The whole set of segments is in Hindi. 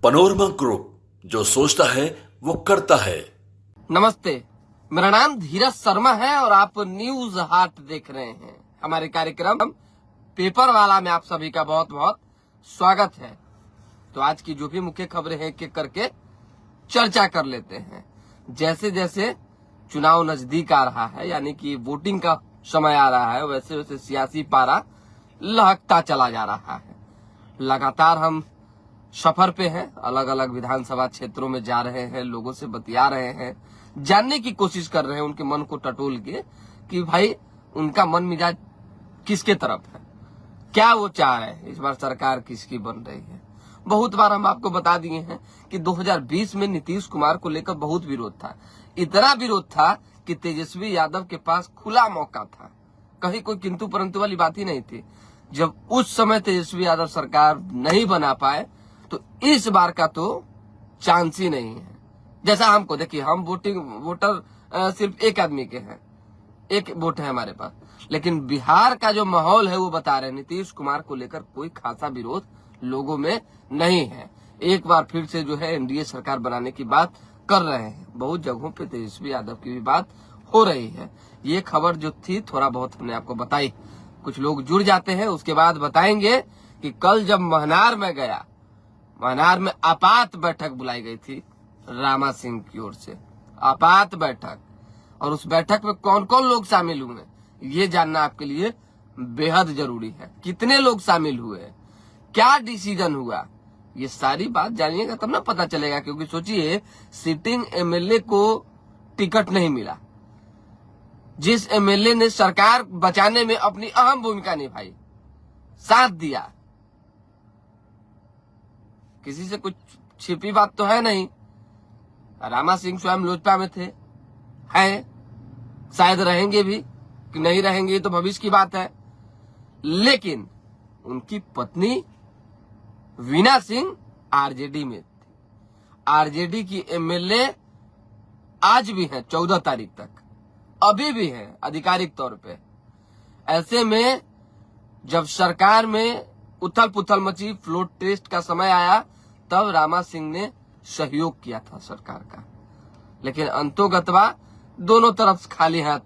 पनोरमा ग्रुप, जो सोचता है वो करता है। नमस्ते, मेरा नाम धीरज शर्मा है और आप न्यूज हाट देख रहे हैं। हमारे कार्यक्रम पेपर वाला में आप सभी का बहुत बहुत स्वागत है। तो आज की जो भी मुख्य खबरें हैं एक एक करके चर्चा कर लेते हैं। जैसे जैसे चुनाव नजदीक आ रहा है, यानी कि वोटिंग का समय आ रहा है, वैसे वैसे सियासी पारा लहकता चला जा रहा है। लगातार हम सफर पे हैं, अलग अलग विधानसभा क्षेत्रों में जा रहे हैं, लोगों से बतिया रहे हैं, जानने की कोशिश कर रहे हैं उनके मन को टटोल के कि भाई उनका मन मिजाज किसके तरफ है, क्या वो चाह रहे हैं, इस बार सरकार किसकी बन रही है। बहुत बार हम आपको बता दिए हैं कि 2020 में नीतीश कुमार को लेकर बहुत विरोध था। इतना विरोध था कि तेजस्वी यादव के पास खुला मौका था, कहीं कोई किंतु परंतु वाली बात ही नहीं थी। जब उस समय तेजस्वी यादव सरकार नहीं बना पाए तो इस बार का तो चांस ही नहीं है। जैसा हमको देखिए, हम वोटर सिर्फ एक आदमी के हैं, एक वोट है हमारे पास, लेकिन बिहार का जो माहौल है वो बता रहे हैं नीतीश कुमार को लेकर कोई खासा विरोध लोगों में नहीं है। एक बार फिर से जो है एनडीए सरकार बनाने की बात कर रहे हैं। बहुत जगहों पे तेजस्वी यादव की भी बात हो रही है। ये खबर जो थी थोड़ा बहुत हमने आपको बताई, कुछ लोग जुड़ जाते हैं, उसके बाद बताएंगे कि कल जब महनार में गया, महनार में आपात बैठक बुलाई गई थी रामा सिंह की ओर से, आपात बैठक, और उस बैठक में कौन कौन लोग शामिल हुए ये जानना आपके लिए बेहद जरूरी है। कितने लोग शामिल हुए, क्या डिसीजन हुआ, ये सारी बात जानिएगा तब ना पता चलेगा। क्योंकि सोचिए, सिटिंग एमएलए को टिकट नहीं मिला, जिस एमएलए ने सरकार बचाने में अपनी अहम भूमिका निभाई, साथ दिया, किसी से कुछ छिपी बात तो है नहीं। रामा सिंह स्वयं लोजपा में थे, हैं, शायद रहेंगे भी, कि नहीं रहेंगे ये तो भविष्य की बात है। लेकिन उनकी पत्नी वीना सिंह आरजेडी में थी। आरजेडी की एमएलए आज भी है, 14 तारीख तक अभी भी है आधिकारिक तौर पे। ऐसे में जब सरकार में उथल पुथल मची, फ्लोट टेस्ट का समय आया, तब रामा सिंह ने सहयोग किया था सरकार का। लेकिन अंतोगत्वा दोनों तरफ खाली हाथ,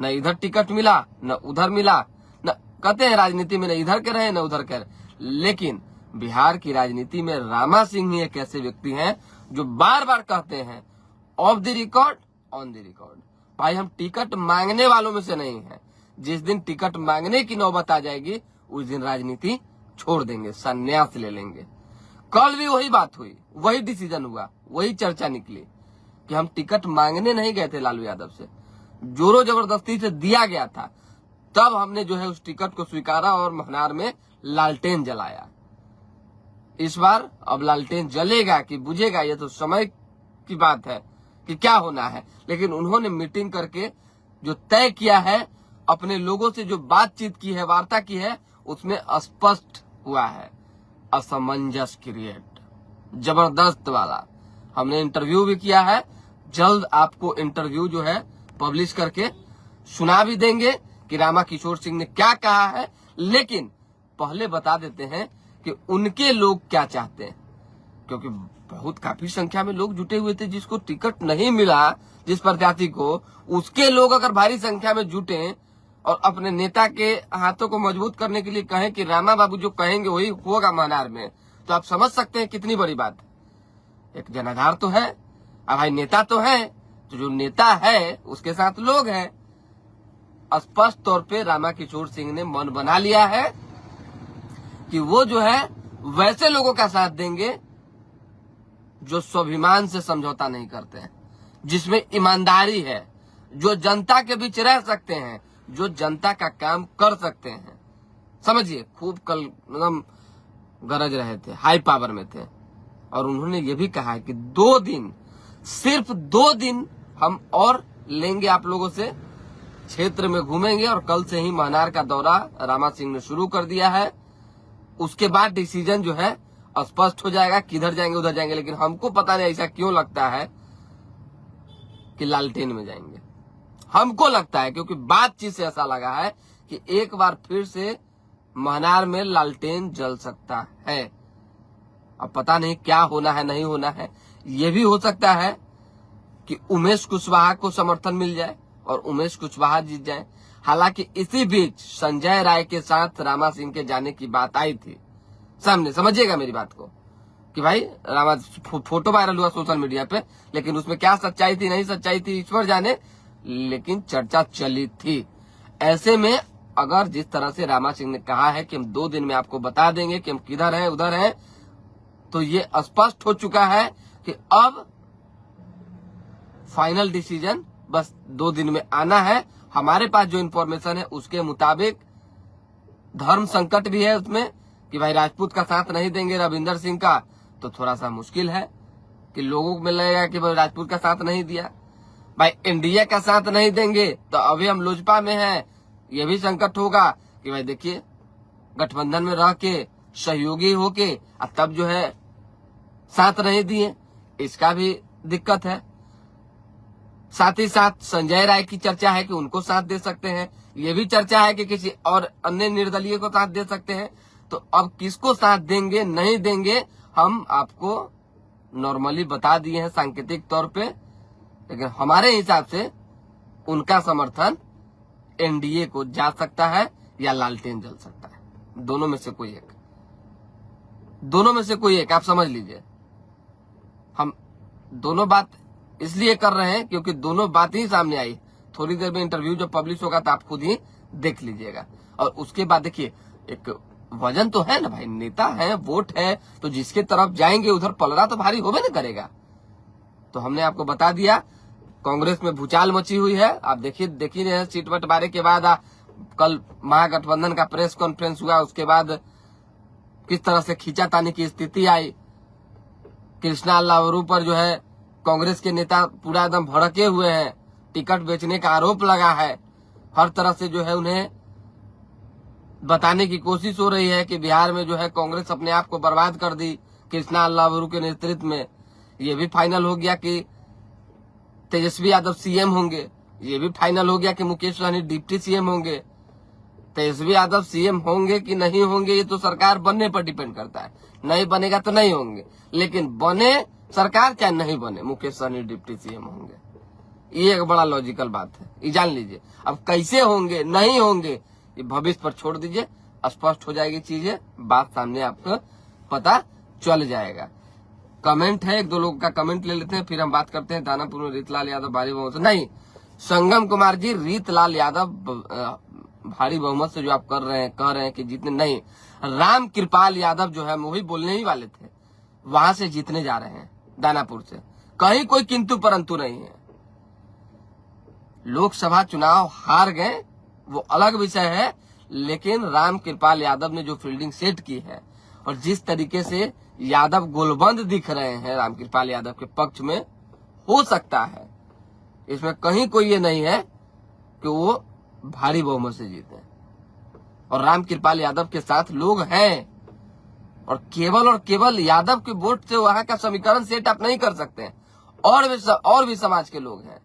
न इधर टिकट मिला न उधर मिला। न कहते हैं राजनीति में न इधर के रहे न उधर के रहे, लेकिन बिहार की राजनीति में रामा सिंह ही एक ऐसे व्यक्ति हैं जो बार बार कहते हैं of the record on the record, भाई हम टिकट मांगने वालों में से नहीं है। जिस दिन टिकट मांगने की नौबत आ जाएगी उस दिन राजनीति छोड़ देंगे, संन्यास ले लेंगे। कल भी वही बात हुई, वही डिसीजन हुआ, वही चर्चा निकली कि हम टिकट मांगने नहीं गए थे लालू यादव से, जोरों जबरदस्ती से दिया गया था। तब हमने जो है उस टिकट को स्वीकारा और महनार में लालटेन जलाया। इस बार अब लालटेन जलेगा कि बुझेगा ये तो समय की बात है कि क्या होना है। लेकिन उन्होंने मीटिंग करके जो तय किया है, अपने लोगों से जो बातचीत की है, वार्ता की है, उसमें स्पष्ट हुआ है असमंजस क्रिएट, जबरदस्त वाला। हमने इंटरव्यू भी किया है, जल्द आपको इंटरव्यू जो है पब्लिश करके सुना भी देंगे कि रामा किशोर सिंह ने क्या कहा है। लेकिन पहले बता देते हैं कि उनके लोग क्या चाहते हैं, क्योंकि बहुत काफी संख्या में लोग जुटे हुए थे जिसको टिकट नहीं मिला, जिस प्रत्याशी को, उसके लोग अगर भारी संख्या में जुटे और अपने नेता के हाथों को मजबूत करने के लिए कहें कि रामा बाबू जो कहेंगे वही होगा महनार में, तो आप समझ सकते हैं कितनी बड़ी बात है। एक जनाधार तो है, अब भाई नेता तो है, तो जो नेता है उसके साथ लोग हैं। स्पष्ट तौर पे रामा किशोर सिंह ने मन बना लिया है कि वो जो है वैसे लोगों का साथ देंगे जो स्वाभिमान से समझौता नहीं करते हैं, जिसमें ईमानदारी है, जो जनता के बीच रह सकते हैं, जो जनता का काम कर सकते हैं। समझिए, खूब कल मतलब गरज रहे थे, हाई पावर में थे। और उन्होंने ये भी कहा है कि 2 दिन, सिर्फ 2 दिन हम और लेंगे आप लोगों से, क्षेत्र में घूमेंगे, और कल से ही महनार का दौरा रामा सिंह ने शुरू कर दिया है। उसके बाद डिसीजन जो है स्पष्ट हो जाएगा, किधर जाएंगे उधर जाएंगे। लेकिन हमको पता नहीं ऐसा क्यों लगता है कि लालटेन में जाएंगे। हमको लगता है क्योंकि बातचीत से ऐसा लगा है कि एक बार फिर से महनार में लालटेन जल सकता है। अब पता नहीं क्या होना है नहीं होना है। ये भी हो सकता है कि उमेश कुशवाहा को समर्थन मिल जाए और उमेश कुशवाहा जीत जाए। हालांकि इसी बीच संजय राय के साथ रामा सिंह के जाने की बात आई थी सामने, समझिएगा मेरी बात को, कि भाई रामा फोटो वायरल हुआ सोशल मीडिया पे, लेकिन उसमें क्या सच्चाई थी नहीं सच्चाई थी ईश्वर जाने, लेकिन चर्चा चली थी। ऐसे में अगर जिस तरह से रामा सिंह ने कहा है कि हम 2 दिन में आपको बता देंगे कि हम किधर हैं उधर हैं, तो ये स्पष्ट हो चुका है कि अब फाइनल डिसीजन बस 2 दिन में आना है। हमारे पास जो इन्फॉर्मेशन है उसके मुताबिक धर्म संकट भी है उसमें, कि भाई राजपूत का साथ नहीं देंगे रविंदर सिंह का, तो थोड़ा सा मुश्किल है कि लोगों को मिलेगा कि भाई राजपूत का साथ नहीं दिया। भाई एनडीए का साथ नहीं देंगे तो अभी हम लोजपा में हैं, ये भी संकट होगा कि भाई देखिए गठबंधन में रह के सहयोगी होके तब जो है साथ नहीं दिए, इसका भी दिक्कत है। साथ ही साथ संजय राय की चर्चा है कि उनको साथ दे सकते हैं, ये भी चर्चा है कि किसी और अन्य निर्दलीय को साथ दे सकते हैं। तो अब किसको साथ देंगे नहीं देंगे हम आपको नॉर्मली बता दिए हैं सांकेतिक तौर पे, लेकिन हमारे हिसाब से उनका समर्थन एनडीए को जा सकता है या लालटेन जल सकता है, दोनों में से कोई एक, दोनों में से कोई एक, आप समझ लीजिए। हम दोनों बात इसलिए कर रहे हैं क्योंकि दोनों बात ही सामने आई। थोड़ी देर में इंटरव्यू जो पब्लिश होगा तो आप खुद ही देख लीजिएगा। और उसके बाद देखिए एक वजन तो है ना भाई, नेता है, वोट है, तो जिसके तरफ जाएंगे उधर पलड़ा तो भारी होबे ना करेगा। तो हमने आपको बता दिया कांग्रेस में भूचाल मची हुई है। आप देख ही रहे हैं सीट बंटवारे के बाद कल महागठबंधन का प्रेस कॉन्फ्रेंस हुआ, उसके बाद किस तरह से खींचातानी की स्थिति आई। कृष्णा लावरू पर जो है कांग्रेस के नेता पूरा एकदम भड़के हुए हैं, टिकट बेचने का आरोप लगा है, हर तरह से जो है उन्हें बताने की कोशिश हो रही है कि बिहार में जो है कांग्रेस अपने आप को बर्बाद कर दी कृष्णा लावरू के नेतृत्व में। ये भी फाइनल हो गया कि तेजस्वी यादव सीएम होंगे, ये भी फाइनल हो गया कि मुकेश सहनी डिप्टी सीएम होंगे। तेजस्वी यादव सीएम होंगे कि नहीं होंगे ये तो सरकार बनने पर डिपेंड करता है, नहीं बनेगा तो नहीं होंगे, लेकिन बने सरकार चाहे नहीं बने मुकेश सहनी डिप्टी सीएम होंगे। ये एक बड़ा लॉजिकल बात है, ये जान लीजिए। अब कैसे होंगे नहीं होंगे ये भविष्य पर छोड़ दीजिए, स्पष्ट हो जाएगी चीजें, बात सामने आपको पता चल जाएगा। कमेंट है, 1-2 लोगों का कमेंट ले लेते हैं फिर हम बात करते हैं। दानापुर में रीतलाल यादव भारी बहुमत से नहीं, संगम कुमार जी रीतलाल यादव भारी बहुमत से जो आप कह रहे हैं कि जीतने नहीं, राम कृपाल यादव जो है वही बोलने ही वाले थे, वहां से जीतने जा रहे हैं दानापुर से, कहीं कोई किंतु परंतु नहीं है। लोकसभा चुनाव हार गए वो अलग विषय है, लेकिन राम कृपाल यादव ने जो फील्डिंग सेट की है और जिस तरीके से यादव गोलबंद दिख रहे हैं राम कृपाल यादव के पक्ष में, हो सकता है इसमें कहीं कोई ये नहीं है कि वो भारी बहुमत से जीते। और राम कृपाल यादव के साथ लोग हैं और केवल यादव के वोट से वहां का समीकरण सेट आप नहीं कर सकते हैं, और भी समाज के लोग हैं।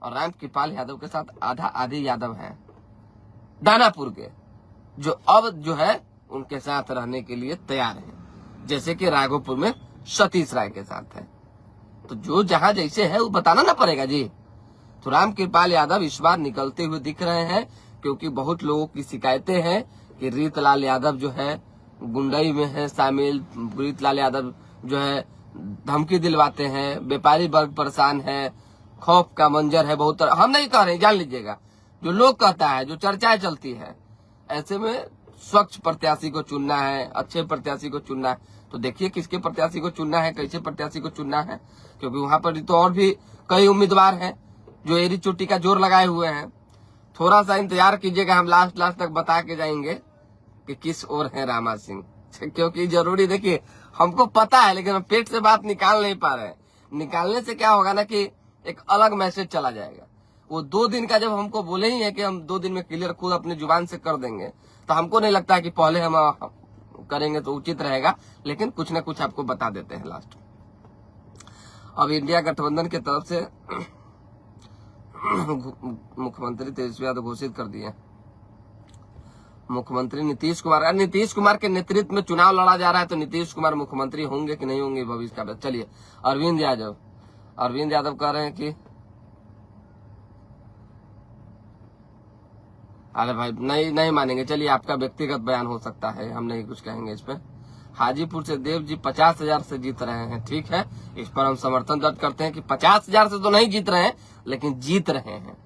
और राम कृपाल यादव के साथ आधा आधी यादव हैं दानापुर के, जो अब जो है उनके साथ रहने के लिए तैयार हैं, जैसे कि राघोपुर में सतीश राय के साथ है। तो जो जहां जैसे है वो बताना ना पड़ेगा जी। तो राम कृपाल यादव इस बार निकलते हुए दिख रहे हैं, क्योंकि बहुत लोगों की शिकायतें हैं कि रीतलाल यादव जो है गुंडई में है शामिल, रीतलाल यादव जो है धमकी दिलवाते हैं, व्यापारी वर्ग परेशान है, खौफ का मंजर है बहुत। हम नहीं कह रहे, जान लीजिएगा, जो लोग कहता है, जो चर्चाएं चलती है। ऐसे में स्वच्छ प्रत्याशी को चुनना है, अच्छे प्रत्याशी को चुनना है, तो देखिए किसके प्रत्याशी को चुनना है, कैसे प्रत्याशी को चुनना है, क्योंकि वहां पर तो और भी कई उम्मीदवार हैं जो एरी चोटी का जोर लगाए हुए हैं। थोड़ा सा इंतजार कीजिएगा, हम लास्ट तक बता के जाएंगे कि किस ओर है रामा सिंह, क्योंकि जरूरी, देखिए हमको पता है लेकिन हम पेट से बात निकाल नहीं पा रहे हैं। निकालने से क्या होगा ना कि एक अलग मैसेज चला जाएगा। वो 2 दिन का जब हमको बोले ही है कि हम 2 दिन में क्लियर खुद अपने जुबान से कर देंगे, तो हमको नहीं लगता है कि पहले हम करेंगे तो उचित रहेगा, लेकिन कुछ ना कुछ आपको बता देते हैं लास्ट। अब इंडिया गठबंधन की तरफ से मुख्यमंत्री तेजस्वी यादव घोषित कर दिए, मुख्यमंत्री नीतीश कुमार, नीतीश कुमार के नेतृत्व में चुनाव लड़ा जा रहा है तो नीतीश कुमार मुख्यमंत्री होंगे कि नहीं होंगे भविष्य का। चलिए अरविंद यादव कह रहे हैं कि अरे भाई नहीं मानेंगे। चलिए आपका व्यक्तिगत बयान हो सकता है, हम नहीं कुछ कहेंगे इस पे। हाजीपुर से देव जी 50,000 से जीत रहे हैं, ठीक है, इस पर हम समर्थन दर्ज करते हैं कि 50,000 से तो नहीं जीत रहे हैं लेकिन जीत रहे हैं।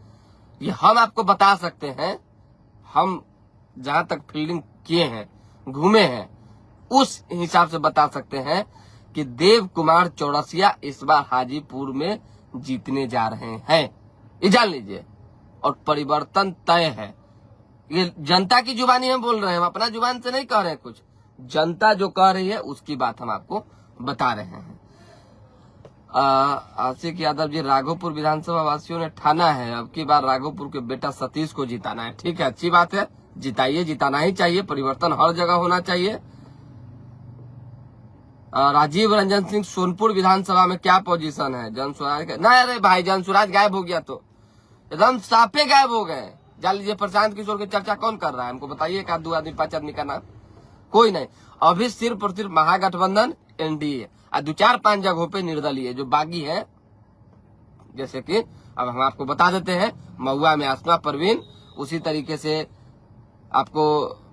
ये हम आपको बता सकते हैं, हम जहां तक फील्डिंग किए हैं, घूमे हैं, उस हिसाब से बता सकते हैं कि देव कुमार चौरसिया इस बार हाजीपुर में जीतने जा रहे हैं, ये जान लीजिए। और परिवर्तन तय है, ये जनता की जुबानी हम बोल रहे हैं, हम अपना जुबान से नहीं कह रहे हैं कुछ, जनता जो कह रही है उसकी बात हम आपको बता रहे हैं। आशिक यादव जी, राघोपुर विधानसभा वासियों ने ठाना है अब की बार राघोपुर के बेटा सतीश को जिताना है। ठीक है, अच्छी बात है, जिताइए, जिताना ही चाहिए, परिवर्तन हर जगह होना चाहिए। राजीव रंजन सिंह, सोनपुर विधानसभा में क्या पोजीशन है? जनसुराज ना, अरे भाई जनसुराज गायब हो गया तो एकदम साफे गायब हो गए। जान लीजिए प्रशांत किशोर की चर्चा कौन कर रहा है, हमको बताइए, एक आध 2 आदमी 5 आदमी का नाम, कोई नहीं। अभी सिर्फ और सिर्फ महागठबंधन, एनडीए और 2-4-5 जगहों पे निर्दलीय जो बागी है, जैसे कि अब हम आपको बता देते हैं, महुआ में आसमा परवीन, उसी तरीके से आपको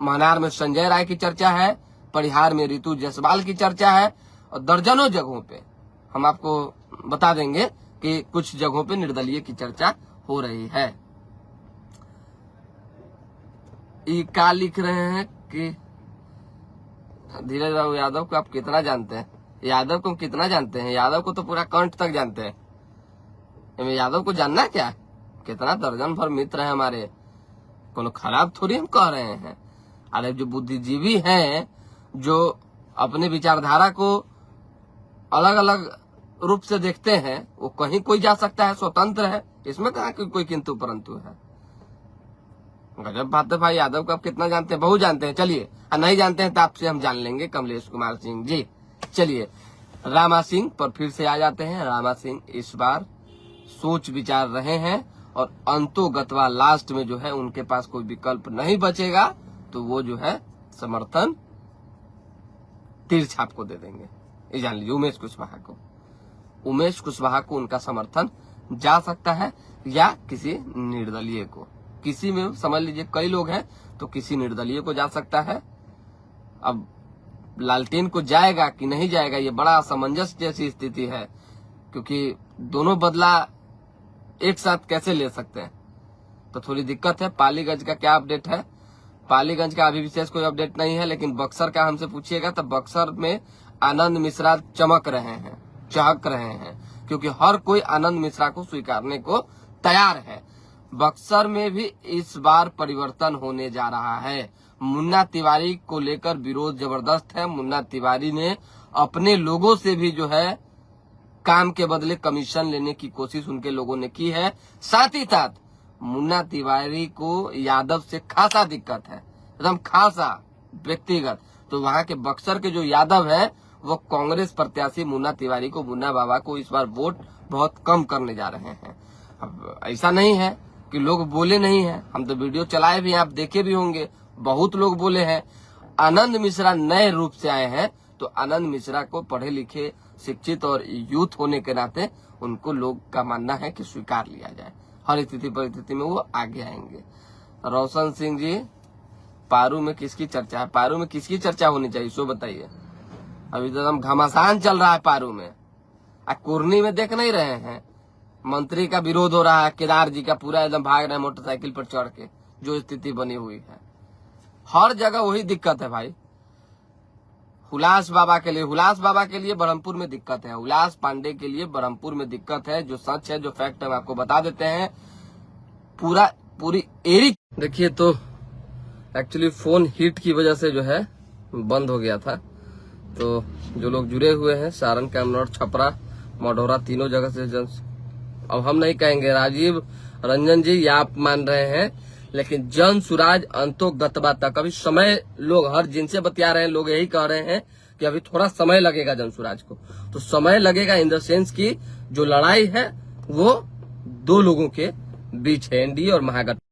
महनार में संजय राय की चर्चा है, परिहार में रितु जायसवाल की चर्चा है, और दर्जनों जगहों पे हम आपको बता देंगे कि कुछ जगहों पे निर्दलीय की चर्चा हो रही है। ये क्या लिख रहे हैं कि धीरज बाबू यादव को आप कितना जानते हैं? यादव को हम कितना जानते हैं? यादव को तो पूरा कंठ तक जानते हैं। यादव को जानना क्या, कितना दर्जन भर मित्र है हमारे, कोनो खराब थोड़ी हम कह रहे हैं। अरे जो बुद्धिजीवी हैं, जो अपने विचारधारा को अलग अलग रूप से देखते हैं, वो कहीं कोई जा सकता है, स्वतंत्र है, इसमें कहा कोई किंतु परंतु है। गजब बात है भाई। यादव को आप कितना जानते हैं? बहुत जानते हैं। चलिए, नहीं जानते हैं तो आपसे हम जान लेंगे। कमलेश कुमार सिंह जी, चलिए रामा सिंह पर फिर से आ जाते हैं। रामा सिंह इस बार सोच विचार रहे हैं और अंतोगत्वा लास्ट में जो है उनके पास कोई विकल्प नहीं बचेगा तो वो जो है समर्थन तीरछाप को दे देंगे, ये जान लीजिए। उमेश कुशवाहा को उनका समर्थन जा सकता है, या किसी निर्दलीय को, किसी में समझ लीजिए कई लोग हैं तो किसी निर्दलीय को जा सकता है। अब लालटेन को जाएगा कि नहीं जाएगा, ये बड़ा असमंजस जैसी स्थिति है, क्योंकि दोनों बदला एक साथ कैसे ले सकते हैं, तो थोड़ी दिक्कत है। पालीगंज का क्या अपडेट है? पालीगंज का अभी विशेष कोई अपडेट नहीं है, लेकिन बक्सर का हमसे पूछिएगा तो बक्सर में आनंद मिश्रा चहक रहे हैं, क्योंकि हर कोई आनंद मिश्रा को स्वीकारने को तैयार है। बक्सर में भी इस बार परिवर्तन होने जा रहा है। मुन्ना तिवारी को लेकर विरोध जबरदस्त है। मुन्ना तिवारी ने अपने लोगों से भी जो है काम के बदले कमीशन लेने की कोशिश उनके लोगों ने की है। साथ ही साथ मुन्ना तिवारी को यादव से खासा दिक्कत है, एकदम खासा व्यक्तिगत। तो वहां के बक्सर के जो यादव है वो कांग्रेस प्रत्याशी मुन्ना तिवारी को, मुन्ना बाबा को इस बार वोट बहुत कम करने जा रहे हैं। अब ऐसा नहीं है कि लोग बोले नहीं है, हम तो वीडियो चलाए भी हैं, आप देखे भी होंगे, बहुत लोग बोले हैं। आनंद मिश्रा नए रूप से आए हैं तो आनंद मिश्रा को पढ़े लिखे, शिक्षित और यूथ होने के नाते उनको लोग का मानना है कि स्वीकार लिया जाए। हर स्थिति परिस्थिति में वो आगे आएंगे। रोशन सिंह जी, पारू में किसकी चर्चा है? पारू में किसकी चर्चा होनी चाहिए सो बताइए। अभी तो हम घमासान चल रहा है पारू में, कुर्नी में देख नहीं रहे हैं, मंत्री का विरोध हो रहा है, केदार जी का पूरा एकदम भाग रहे हैं मोटरसाइकिल पर चढ़ के, जो स्थिति बनी हुई है। हर जगह वही दिक्कत है भाई। हुलास बाबा के लिए बरहमपुर में दिक्कत है, हुलास पांडे के लिए बरहमपुर में दिक्कत है। जो सच है, जो फैक्ट है, हम आपको बता देते हैं। पूरी एरी देखिए, तो एक्चुअली फोन हीट की वजह से जो है बंद हो गया था। तो जो लोग जुड़े हुए हैं सारण, कैमनौर, छपरा, मढ़ौरा, तीनों जगह से अब हम नहीं कहेंगे राजीव रंजन जी या आप मान रहे हैं, लेकिन जन सुराज अंतो गतबा तक अभी समय, लोग हर जिनसे बतिया रहे हैं लोग यही कह रहे हैं कि अभी थोड़ा समय लगेगा जन सुराज को। तो समय लगेगा इन द सेंस की जो लड़ाई है वो 2 लोगों के बीच है, एनडीए और महागठबंधन।